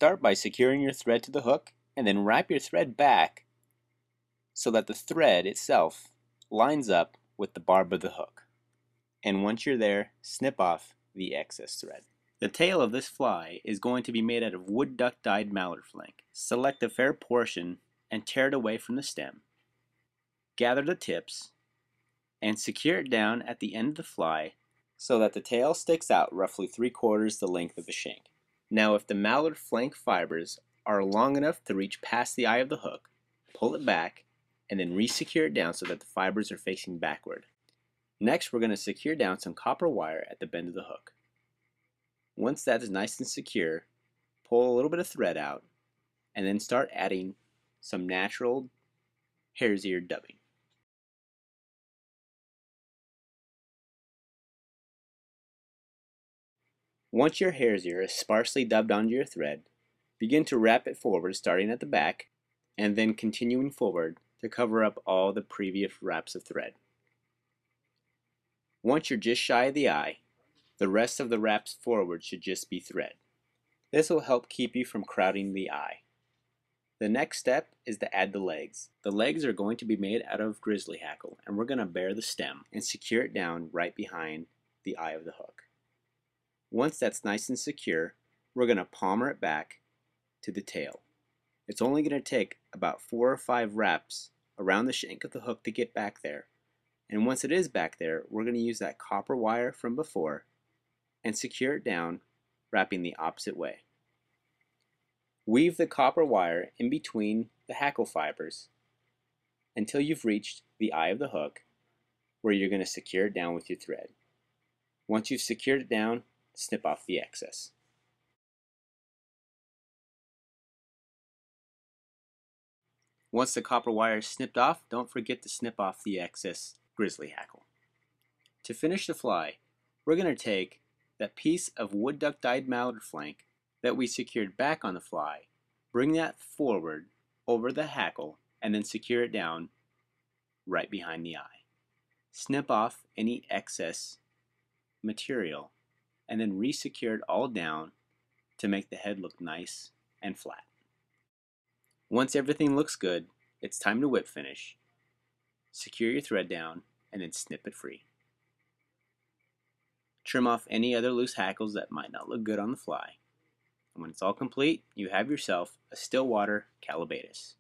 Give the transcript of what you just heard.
Start by securing your thread to the hook and then wrap your thread back so that the thread itself lines up with the barb of the hook. And once you're there, snip off the excess thread. The tail of this fly is going to be made out of wood duck dyed mallard flank. Select a fair portion and tear it away from the stem. Gather the tips and secure it down at the end of the fly so that the tail sticks out roughly 3/4 the length of the shank. Now if the mallard flank fibers are long enough to reach past the eye of the hook, pull it back and then re-secure it down so that the fibers are facing backward. Next we're going to secure down some copper wire at the bend of the hook. Once that is nice and secure, pull a little bit of thread out and then start adding some natural hare's ear dubbing. Once your hare's ear is sparsely dubbed onto your thread, begin to wrap it forward starting at the back and then continuing forward to cover up all the previous wraps of thread. Once you're just shy of the eye, the rest of the wraps forward should just be thread. This will help keep you from crowding the eye. The next step is to add the legs. The legs are going to be made out of grizzly hackle, and we're going to bare the stem and secure it down right behind the eye of the hook. Once that's nice and secure, we're going to palmer it back to the tail. It's only going to take about 4 or 5 wraps around the shank of the hook to get back there. And once it is back there, we're going to use that copper wire from before and secure it down, wrapping the opposite way. Weave the copper wire in between the hackle fibers until you've reached the eye of the hook where you're going to secure it down with your thread. Once you've secured it down, snip off the excess. Once the copper wire is snipped off, don't forget to snip off the excess grizzly hackle. To finish the fly, we're going to take that piece of wood duck dyed mallard flank that we secured back on the fly, bring that forward over the hackle, and then secure it down right behind the eye. Snip off any excess material and then re-secure it all down to make the head look nice and flat. Once everything looks good, it's time to whip finish. Secure your thread down and then snip it free. Trim off any other loose hackles that might not look good on the fly. And when it's all complete, you have yourself a Stillwater Callibaetis.